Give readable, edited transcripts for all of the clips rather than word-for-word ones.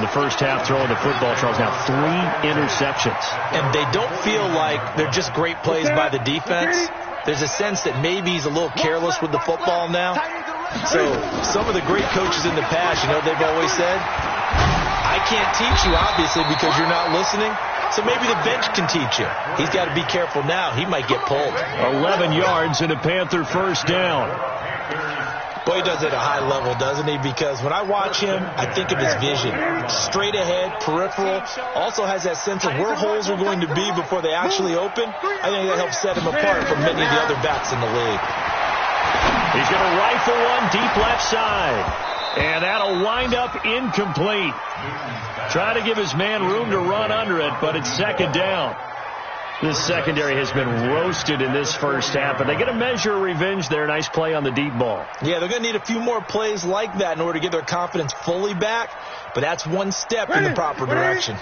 the first half throwing the football, Charles. Now 3 interceptions. And they don't feel like they're just great plays by the defense. There's a sense that maybe he's a little careless with the football now. So some of the great coaches in the past, you know, they've always said, I can't teach you, obviously, because you're not listening. So maybe the bench can teach you. He's got to be careful now. He might get pulled. 11 yards and a Panther first down. Boy, he does it at a high level, doesn't he? Because when I watch him, I think of his vision. Straight ahead, peripheral. Also has that sense of where holes are going to be before they actually open. I think that helps set him apart from many of the other backs in the league. He's going to rifle one deep left side. And that'll wind up incomplete. Try to give his man room to run under it, but it's second down. This secondary has been roasted in this first half, but they get a measure of revenge there. Nice play on the deep ball. Yeah, they're going to need a few more plays like that in order to get their confidence fully back, but that's one step in the proper direction.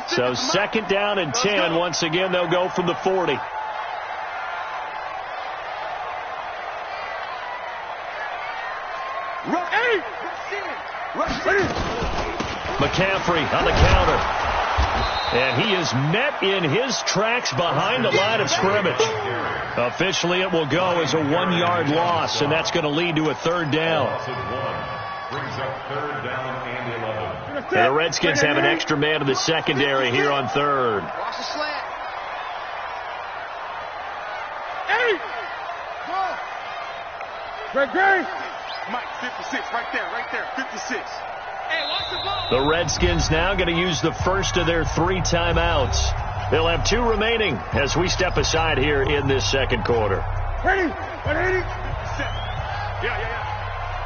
So second down and 10. Once again, they'll go from the 40. McCaffrey on the counter. And he is met in his tracks behind the line of scrimmage. Officially, it will go as a 1-yard loss, and that's going to lead to a third down. And the Redskins have an extra man in the secondary here on third. Watch the slant. Great. Mike, 56, right there, 56. The Redskins now going to use the first of their 3 timeouts. They'll have 2 remaining as we step aside here in this second quarter. Ready. Yeah.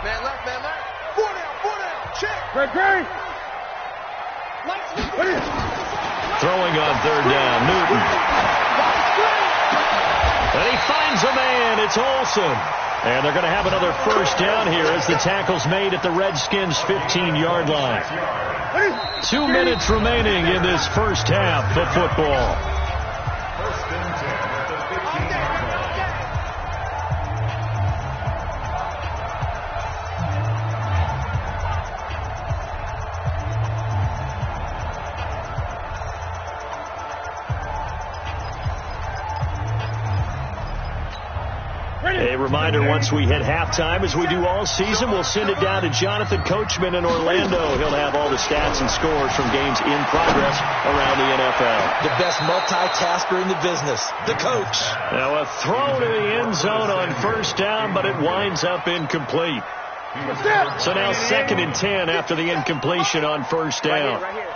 Man left. 4 down. Check. Great. Throwing on third down, Newton. And he finds a man. It's Olsen. And they're going to have another first down here as the tackle's made at the Redskins' 15-yard line. 2 minutes remaining in this first half of football. A reminder, once we hit halftime, as we do all season, we'll send it down to Jonathan Coachman in Orlando. He'll have all the stats and scores from games in progress around the NFL. The best multitasker in the business, the coach. Now a throw to the end zone on first down, but it winds up incomplete. So now second and 10 after the incompletion on first down. Right here.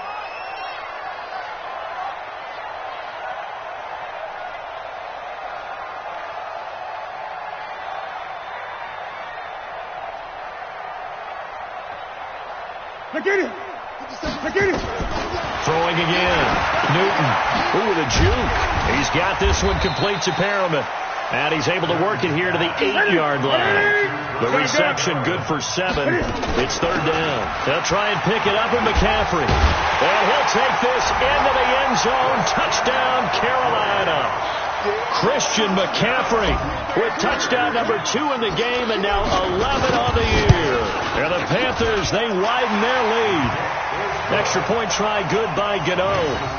Get it. Throwing again. Newton. Ooh, with a juke. He's got this one complete to Perriman. And he's able to work it here to the 8-yard line. The reception good for 7. It's third down. They'll try and pick it up with McCaffrey. And he'll take this into the end zone. Touchdown, Carolina. Christian McCaffrey with touchdown number 2 in the game and now 11 on the year. And the Panthers, they widen their lead. Extra point try good by Gano.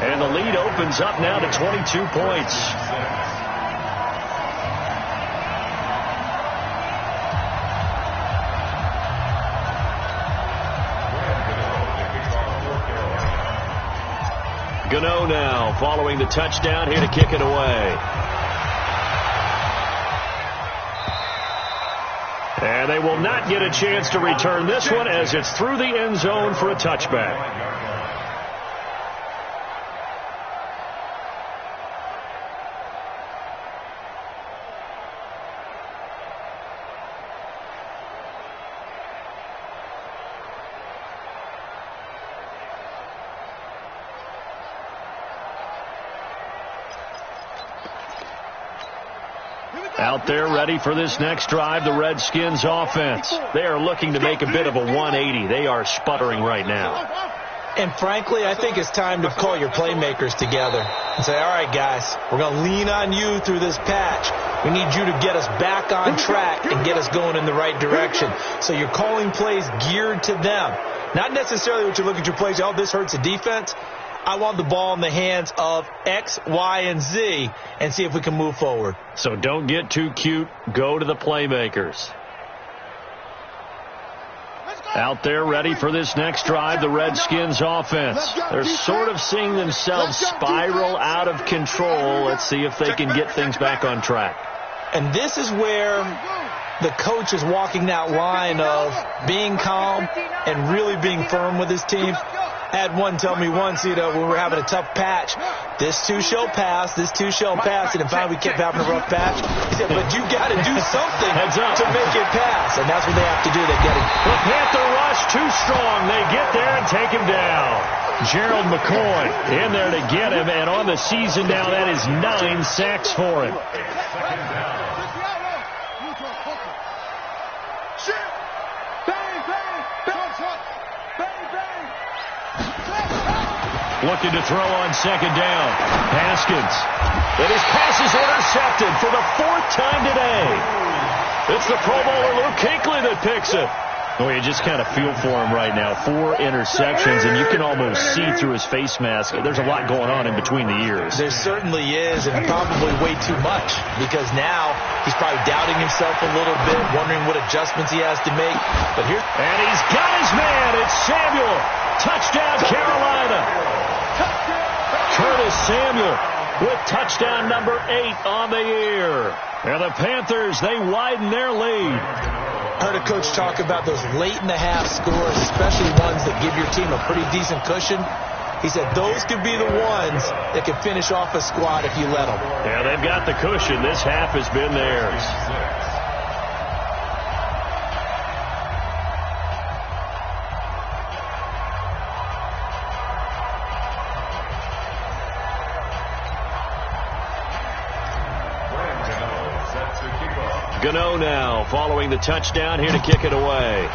And the lead opens up now to 22 points. Gano now following the touchdown here to kick it away. And they will not get a chance to return this one as it's through the end zone for a touchback. Out there ready for this next drive, the Redskins offense. They are looking to make a bit of a 180. They are sputtering right now. And frankly, I think it's time to call your playmakers together and say, all right, guys, we're going to lean on you through this patch. We need you to get us back on track and get us going in the right direction. So you're calling plays geared to them. Not necessarily what you look at your plays, oh, this hurts the defense. I want the ball in the hands of X, Y, and Z and see if we can move forward. So don't get too cute. Go to the playmakers. Out there ready for this next drive, the Redskins offense. They're sort of seeing themselves spiral out of control. Let's see if they can get things back on track. And this is where the coach is walking that line of being calm and really being firm with his team. I had one tell me once, when we were having a tough patch, this too shall pass, this too shall pass, and finally we kept having a rough patch. He said, but you got to do something to make it pass, and that's what they have to do. They get it. The Panther rush too strong. They get there and take him down. Gerald McCoy in there to get him, and on the season now, that is 9 sacks for him. Looking to throw on second down. Haskins. And his pass is intercepted for the 4th time today. It's the Pro Bowler Luke Kuechly that picks it. Oh, you just kind of feel for him right now. 4 interceptions, and you can almost see through his face mask. There's a lot going on in between the ears. There certainly is, and probably way too much, because now he's probably doubting himself a little bit, wondering what adjustments he has to make. But here, and he's got his man. It's Samuel. Touchdown, Carolina. Curtis Samuel with touchdown number 8 on the year. And the Panthers, they widen their lead. I heard a coach talk about those late-in-the-half scores, especially ones that give your team a pretty decent cushion. He said those could be the ones that can finish off a squad if you let them. Yeah, they've got the cushion. This half has been theirs. Gano now following the touchdown, here to kick it away.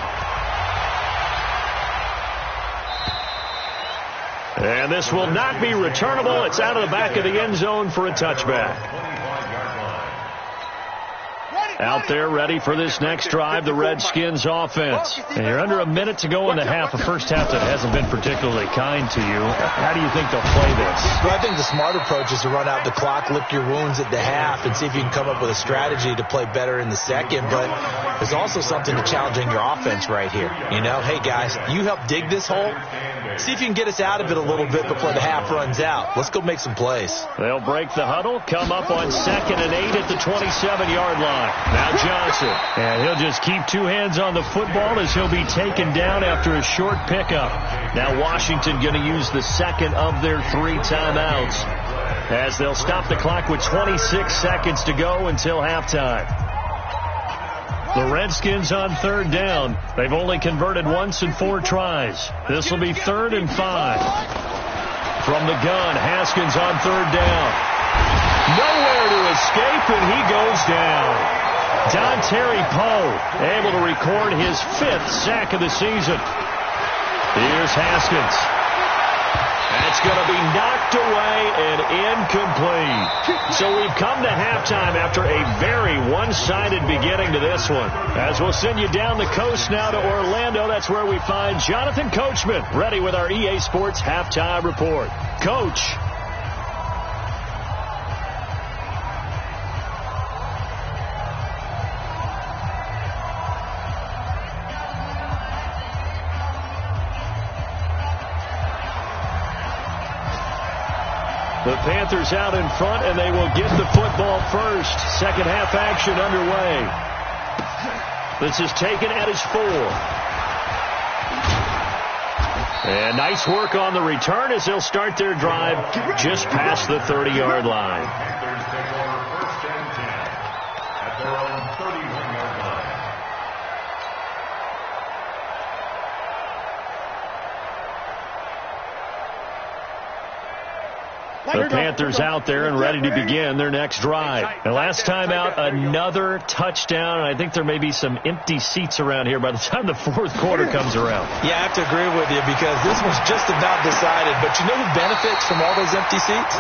And this will not be returnable. It's out of the back of the end zone for a touchback. Out there ready for this next drive, the Redskins offense. And you're under a minute to go in the half, a first half that hasn't been particularly kind to you. How do you think they'll play this? Well, I think the smart approach is to run out the clock, lick your wounds at the half, and see if you can come up with a strategy to play better in the second. But there's also something to challenging your offense right here. Hey, guys, you help dig this hole. See if you can get us out of it a little bit before the half runs out. Let's go make some plays. They'll break the huddle, come up on 2nd and 8 at the 27-yard line. Now Johnson. And he'll just keep 2 hands on the football as he'll be taken down after a short pickup. Now Washington going to use the second of their 3 timeouts as they'll stop the clock with 26 seconds to go until halftime. The Redskins on 3rd down. They've only converted once in 4 tries. This will be 3rd and 5. From the gun, Haskins on 3rd down. Nowhere to escape, and he goes down. Dontari Poe able to record his 5th sack of the season. Here's Haskins. That's going to be knocked away and incomplete. So we've come to halftime after a very one-sided beginning to this one. As we'll send you down the coast now to Orlando, that's where we find Jonathan Coachman, ready with our EA Sports Halftime Report. Coach. The Panthers out in front, and they will get the football first. Second half action underway. This is taken at his 4. And nice work on the return as they'll start their drive just past the 30-yard line. First and 10 at their own 31-yard line. The Panthers out there and ready to begin their next drive. And last time out, another touchdown. And I think there may be some empty seats around here by the time the fourth quarter comes around. Yeah, I have to agree with you because this one's just about decided. But you know who benefits from all those empty seats?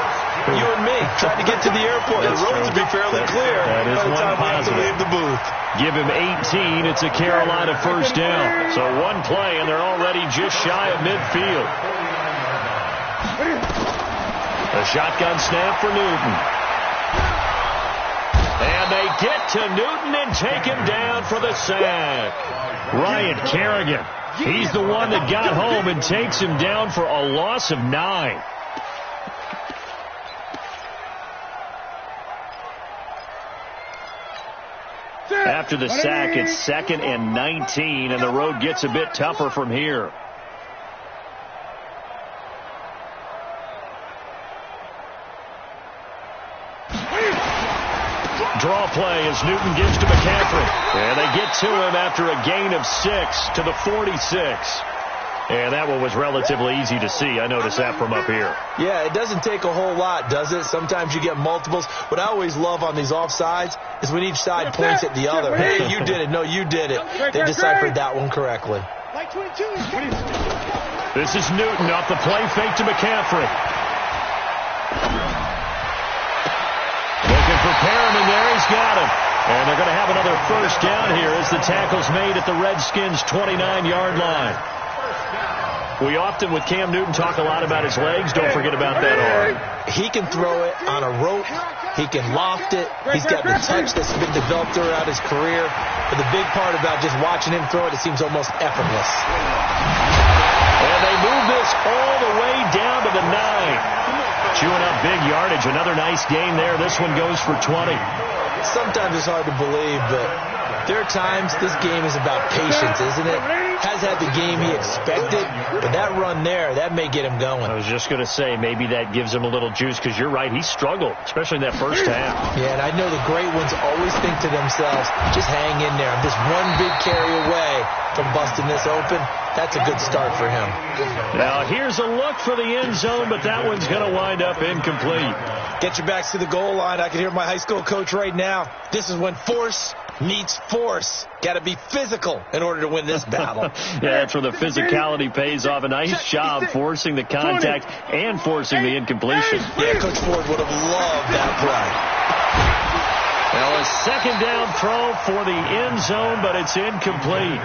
You and me, trying to get to the airport. The roads will be fairly clear that is by the time one we have to positive. leave the booth. Give him 18. It's a Carolina first down. So one play, and they're already just shy of midfield. A shotgun snap for Newton. And they get to Newton and take him down for the sack. Ryan Kerrigan. He's the one that got home and takes him down for a loss of 9. After the sack, it's 2nd and 19, and the road gets a bit tougher from here. Draw play as Newton gives to McCaffrey. And they get to him after a gain of 6 to the 46. And that one was relatively easy to see. I noticed that from up here. Yeah, it doesn't take a whole lot, does it? Sometimes you get multiples. What I always love on these offsides is when each side points at the other. Hey, you did it. No, you did it. They deciphered that one correctly. This is Newton off the play fake to McCaffrey. Looking for Perriman there. He's got him. And they're going to have another first down here as the tackle's made at the Redskins' 29-yard line. We often, with Cam Newton, talk a lot about his legs. Don't forget about that arm. He can throw it on a rope. He can loft it. He's got the touch that's been developed throughout his career. But the big part about just watching him throw it, it seems almost effortless. And they move this all the way down to the 9. Chewing up big yardage. Another nice gain there. This one goes for 20. Sometimes it's hard to believe, but there are times this game is about patience, isn't it? Has had the game he expected, but that run there, that may get him going. I was just going to say, maybe that gives him a little juice, because you're right, he struggled, especially in that first half. Yeah, and I know the great ones always think to themselves, just hang in there. I'm just one big carry away from busting this open. That's a good start for him. Now, here's a look for the end zone, but that one's going to wind up incomplete. Get your backs to the goal line. I can hear my high school coach right now. This is when force meets force. Got to be physical in order to win this battle. Yeah, that's where the physicality pays off. A nice job forcing the contact and forcing the incompletion. Yeah, Coach Ford would have loved that play. Well, a second down throw for the end zone, but it's incomplete.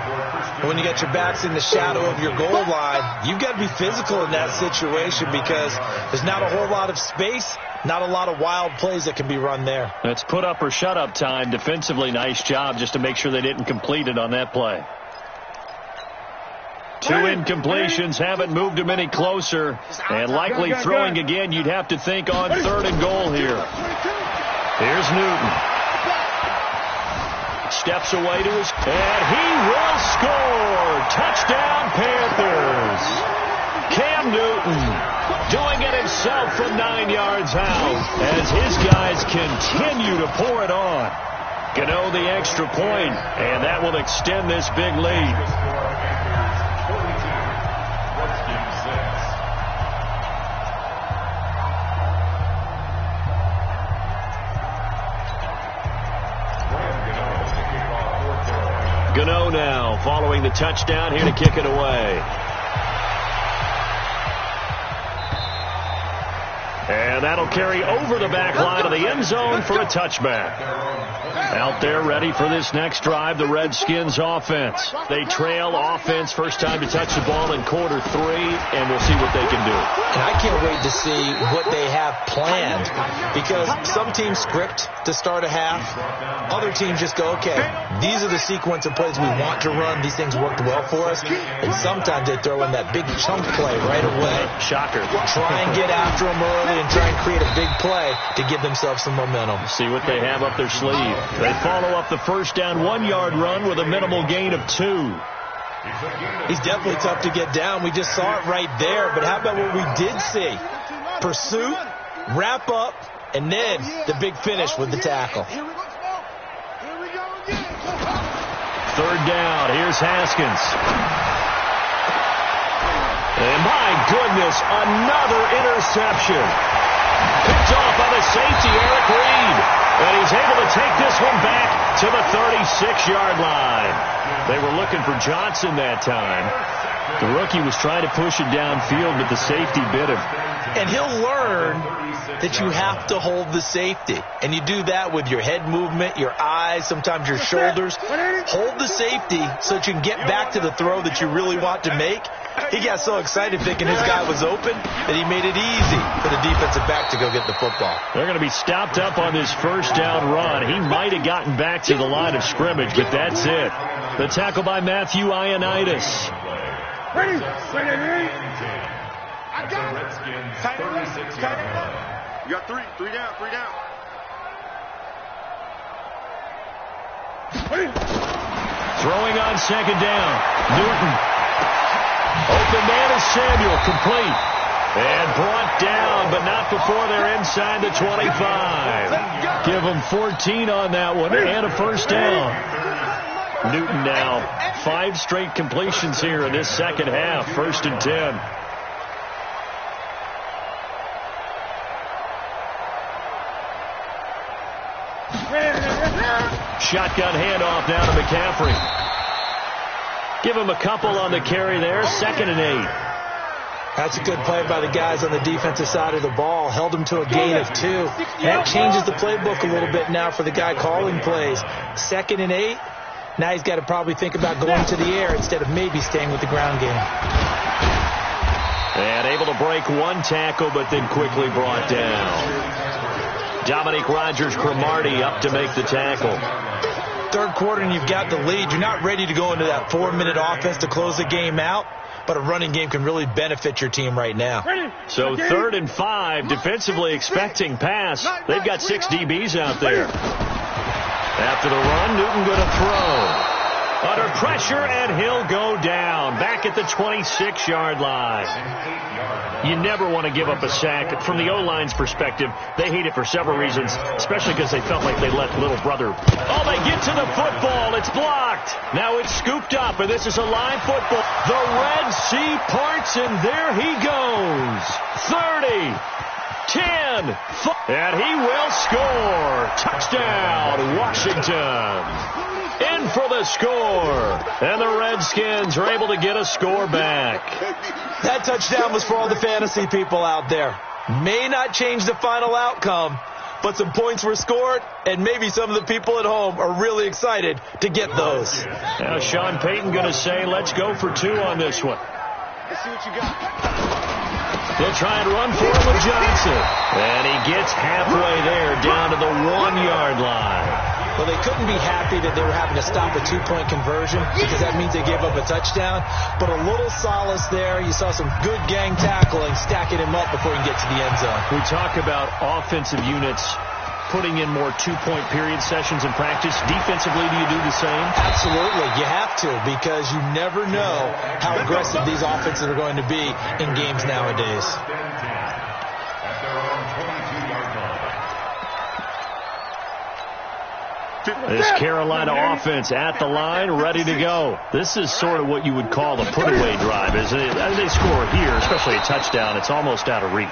When you got your backs in the shadow of your goal line, you've got to be physical in that situation because there's not a whole lot of space, not a lot of wild plays that can be run there. That's put up or shut up time. Defensively, nice job just to make sure they didn't complete it on that play. 2 incompletions haven't moved him any closer. And likely throwing again, you'd have to think on 3rd and goal here. Here's Newton. Steps away to his, and he will score. Touchdown, Panthers. Cam Newton doing it himself from 9 yards out as his guys continue to pour it on. Gano the extra point, and that will extend this big lead. Gano now following the touchdown here to kick it away. And that'll carry over the back line of the end zone for a touchback. Out there ready for this next drive, the Redskins offense. They trail offense, first time to touch the ball in quarter 3, and we'll see what they can do. And I can't wait to see what they have planned because some teams script to start a half. Other teams just go, okay, these are the sequence of plays we want to run. These things worked well for us. And sometimes they throw in that big chunk play right away. Shocker. Try and get after them early and try and create a big play to give themselves some momentum. See what they have up their sleeve. They follow up the first down 1-yard run with a minimal gain of 2. He's definitely tough to get down. We just saw it right there. But how about what we did see? Pursuit, wrap up, and then the big finish with the tackle. 3rd down. Here's Haskins. And my goodness, another interception. Picked off by the safety, Eric Reed. And he's able to take this one back to the 36-yard line. They were looking for Johnson that time. The rookie was trying to push it downfield, but the safety bit him. And he'll learn that you have to hold the safety. And you do that with your head movement, your eyes, sometimes your shoulders. Hold the safety so that you can get back to the throw that you really want to make. He got so excited thinking his guy was open that he made it easy for the defensive back to go get the football. They're going to be stopped up on this first down run. He might have gotten back to the line of scrimmage, but that's it. The tackle by Matthew Ioannidis. Ready. At the Redskins' 36-yard line. You got three down. Throwing on second down. Newton. Open man is Samuel, complete. And brought down, but not before they're inside the 25. Give them 14 on that one and a first down. Newton now 5 straight completions here in this second half. 1st and 10. Shotgun handoff now to McCaffrey. Give him a couple on the carry there. 2nd and 8. That's a good play by the guys on the defensive side of the ball. Held them to a gain of 2. And that changes the playbook a little bit now for the guy calling plays. 2nd and 8. Now he's got to probably think about going to the air instead of maybe staying with the ground game. And able to break one tackle, but then quickly brought down. Dominique Rodgers-Cromartie up to make the tackle. 3rd quarter and you've got the lead. You're not ready to go into that 4-minute offense to close the game out, but a running game can really benefit your team right now. So 3rd and 5, defensively expecting pass. They've got 6 DBs out there. After the run, Newton going to throw. Under pressure, and he'll go down. Back at the 26-yard line. You never want to give up a sack. From the O-line's perspective, they hate it for several reasons, especially because they felt like they let little brother. Oh, they get to the football. It's blocked. Now it's scooped up, and this is a live football. The Red Sea parts, and there he goes. 30, 10, 5, and he will score. Touchdown, Washington. In for the score. And the Redskins are able to get a score back. That touchdown was for all the fantasy people out there. May not change the final outcome, but some points were scored, and maybe some of the people at home are really excited to get those. Now Sean Payton going to say, let's go for 2 on this one. Let's see what you got. They'll try and run for it with Johnson. And he gets halfway there, down to the 1-yard line. Well, they couldn't be happy that they were having to stop a 2-point conversion because that means they gave up a touchdown. But a little solace there. You saw some good gang tackling, stacking him up before he can get to the end zone. We talk about offensive units putting in more 2-point period sessions in practice. Defensively, do you do the same? Absolutely. You have to, because you never know how aggressive these offenses are going to be in games nowadays. At their own 22-yard line. This Carolina offense at the line, ready to go. This is sort of what you would call a put-away drive, isn't it? As they score here, especially a touchdown, it's almost out of reach.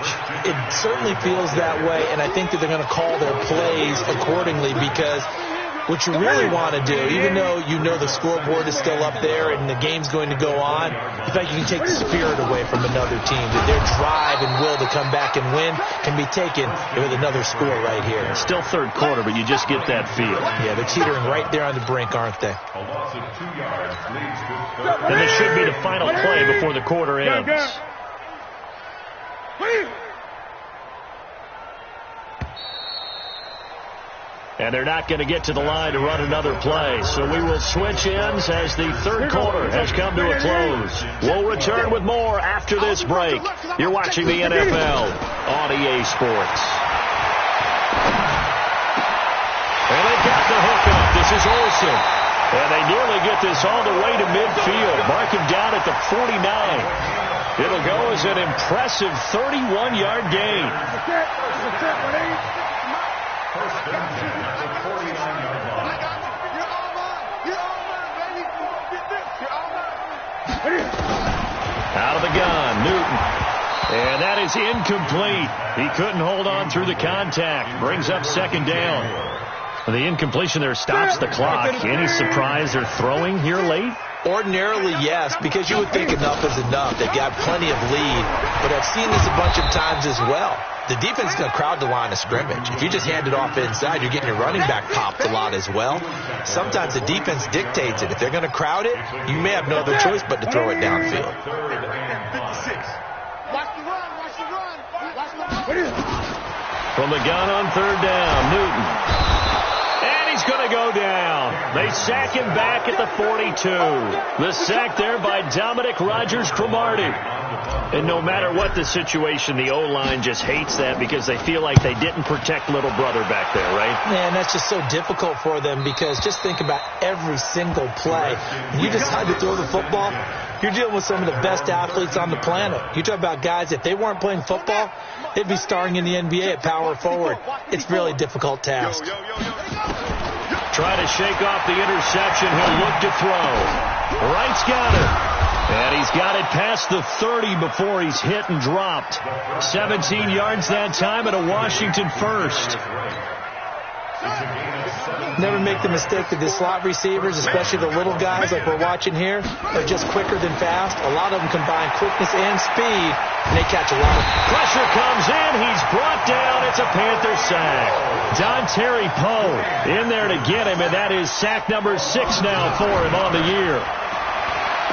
It certainly feels that way, and I think that they're going to call their plays accordingly, because what you really want to do, even though you know the scoreboard is still up there and the game's going to go on, in fact, you can take the spirit away from another team. That their drive and will to come back and win can be taken with another score right here. It's still 3rd quarter, but you just get that feel. Yeah, they're teetering right there on the brink, aren't they? A loss of 2 yards leads to 3rd. And this should be the final play before the quarter ends. And they're not going to get to the line to run another play. So we will switch ends as the 3rd quarter has come to a close. We'll return with more after this break. You're watching the NFL on EA Sports. And they've got the hookup. This is Olsen. And they nearly get this all the way to midfield. Mark him down at the 49. It'll go as an impressive 31-yard gain. First and 10 at the 49-yard line. You're all mine. You're all mine, baby. Get this. You're all mine. Out of the gun, Newton. And that is incomplete. He couldn't hold on through the contact. Brings up second down. The incompletion there stops the clock. Any surprise they're throwing here late? Ordinarily, yes, because you would think enough is enough. They've got plenty of lead, but I've seen this a bunch of times as well. The defense is going to crowd the line of scrimmage. If you just hand it off inside, you're getting your running back popped a lot as well. Sometimes the defense dictates it. If they're going to crowd it, you may have no other choice but to throw it downfield. From the gun on third down, Newton. And he's going to go down. They sack him back at the 42. The sack there by Dominic Rodgers-Cromartie. And no matter what the situation, the O-line just hates that because they feel like they didn't protect little brother back there, right? Man, that's just so difficult for them because just think about every single play. When you decide to throw the football, you're dealing with some of the best athletes on the planet. You talk about guys, if they weren't playing football, they'd be starring in the NBA at power forward. It's really a difficult task. Try to shake off the interception. He'll look to throw. Wright's got it. And he's got it past the 30 before he's hit and dropped. 17 yards that time and a Washington first. Never make the mistake that the slot receivers, especially the little guys like we're watching here, are just quicker than fast. A lot of them combine quickness and speed, and they catch a lot of pressure. Comes in. He's brought down. It's a Panther sack. Dontari Poe in there to get him, and that is sack number 6 now for him on the year.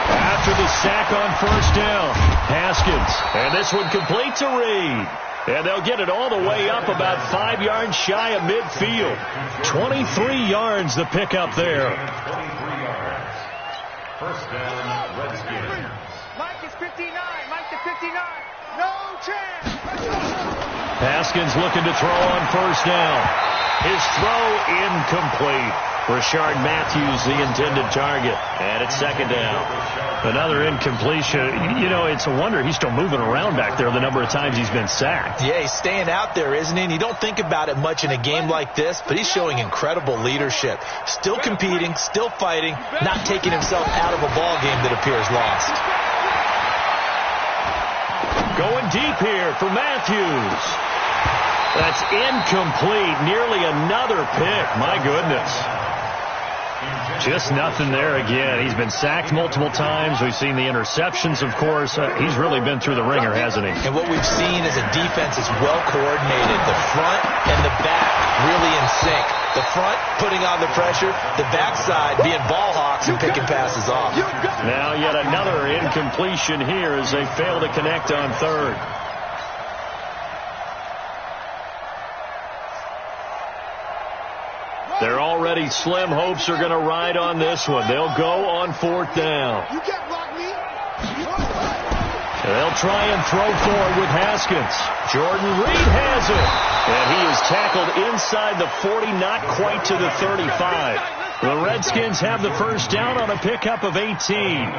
After the sack on first down, Haskins. And this one complete to Reed. And they'll get it all the way up about 5 yards shy of midfield. 23 yards the pickup there. 23 yards. First down, Redskins. Mike is 59. Mike to 59. No chance. Haskins looking to throw on first down. His throw incomplete. Rashard Matthews, the intended target. And it's second down. Another incompletion. You know, it's a wonder he's still moving around back there the number of times he's been sacked. Yeah, he's staying out there, isn't he? And you don't think about it much in a game like this, but he's showing incredible leadership. Still competing, still fighting, not taking himself out of a ball game that appears lost. Going deep here for Matthews. That's incomplete. Nearly another pick. My goodness. Just nothing there again. He's been sacked multiple times. We've seen the interceptions, of course. He's really been through the ringer, hasn't he? And what we've seen is a defense that's well coordinated. The front and the back really in sync. The front putting on the pressure. The backside being ball hawks and picking passes off. Now yet another incompletion here as they fail to connect on third. They're already slim hopes are going to ride on this one. They'll go on fourth down. They'll try and throw forward with Haskins. Jordan Reed has it. And he is tackled inside the 40, not quite to the 35. The Redskins have the first down on a pickup of 18.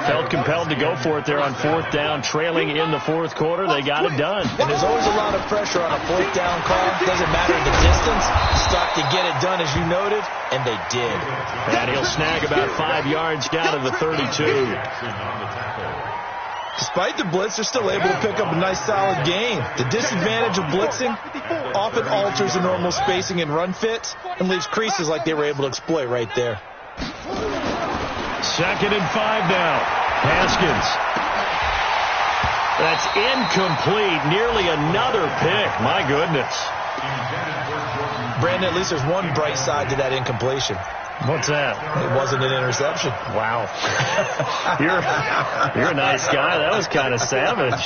Felt compelled to go for it there on fourth down, trailing in the fourth quarter. They got it done. And there's always a lot of pressure on a fourth down call. Doesn't matter the distance. Stuck to get it done, as you noted, and they did. And he'll snag about 5 yards down to the 32. Despite the blitz, they're still able to pick up a nice, solid gain. The disadvantage of blitzing often alters the normal spacing and run fits and leaves creases like they were able to exploit right there. 2nd and 5 now. Haskins. That's incomplete. Nearly another pick. My goodness. Brandon, at least there's one bright side to that incompletion. What's that? It wasn't an interception. Wow. You're a nice guy. That was kind of savage.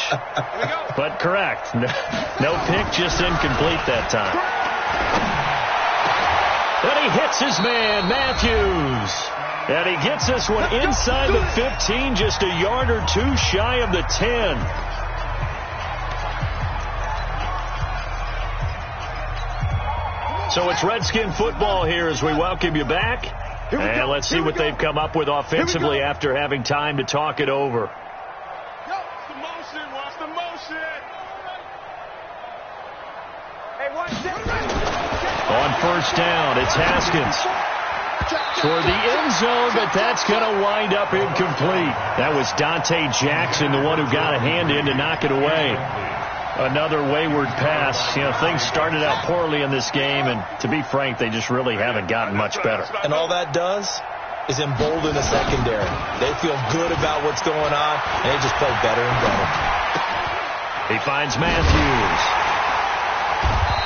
But correct. No pick, just incomplete that time. And he hits his man, Matthews. And he gets this one inside the 15, just a yard or two shy of the 10. So it's Redskin football here as we welcome you back. And let's see what they've come up with offensively after having time to talk it over. Watch the motion. Watch the motion. Hey, watch that. On first down, it's Haskins. toward the end zone, but that's going to wind up incomplete. That was Dante Jackson, the one who got a hand in to knock it away. Another wayward pass. You know, things started out poorly in this game, and to be frank, they just really haven't gotten much better. And all that does is embolden the secondary. They feel good about what's going on, and they just play better and better. He finds Matthews.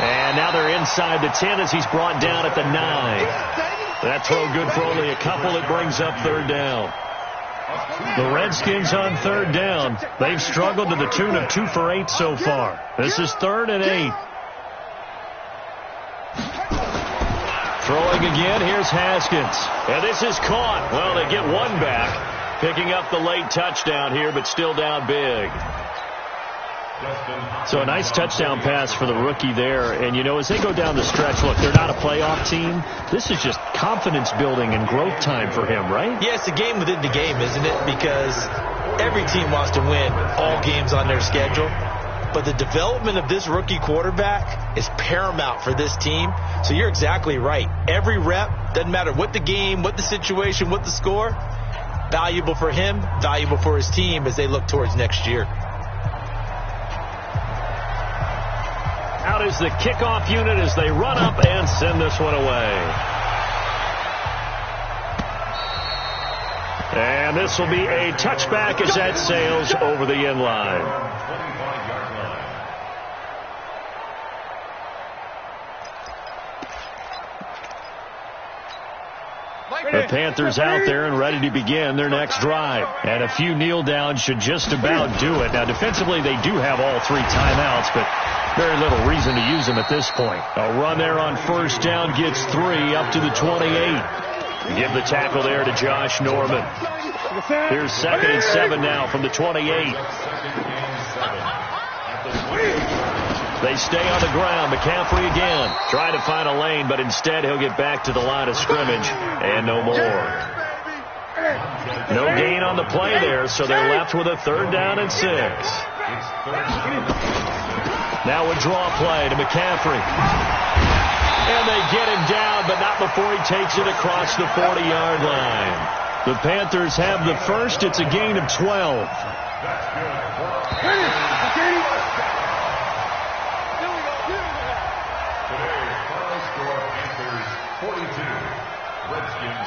And now they're inside the 10 as he's brought down at the 9. That throw good for only a couple. It brings up third down. The Redskins on third down. They've struggled to the tune of 2 for 8 so far. This is 3rd and 8. Throwing again. Here's Haskins. And this is caught. Well, they get one back. Picking up the late touchdown here, but still down big. So a nice touchdown pass for the rookie there. And, you know, as they go down the stretch, look, they're not a playoff team. This is just confidence building and growth time for him, right? Yeah, it's a game within the game, isn't it? Because every team wants to win all games on their schedule. But the development of this rookie quarterback is paramount for this team. So you're exactly right. Every rep, doesn't matter what the game, what the situation, what the score, valuable for him, valuable for his team as they look towards next year. Out is the kickoff unit as they run up and send this one away. And this will be a touchback as that sails over the end line. The Panthers out there and ready to begin their next drive. And a few kneel downs should just about do it. Now, defensively, they do have all 3 timeouts, but very little reason to use them at this point. A run there on first down gets 3 up to the 28. Give the tackle there to Josh Norman. Here's 2nd and 7 now from the 28. They stay on the ground. McCaffrey again. Trying to find a lane, but instead he'll get back to the line of scrimmage. And no more. No gain on the play there, so they're left with a 3rd down and 6. Now a draw play to McCaffrey. And they get him down, but not before he takes it across the 40-yard line. The Panthers have the first. It's a gain of 12. Today's final score, Panthers 42, Redskins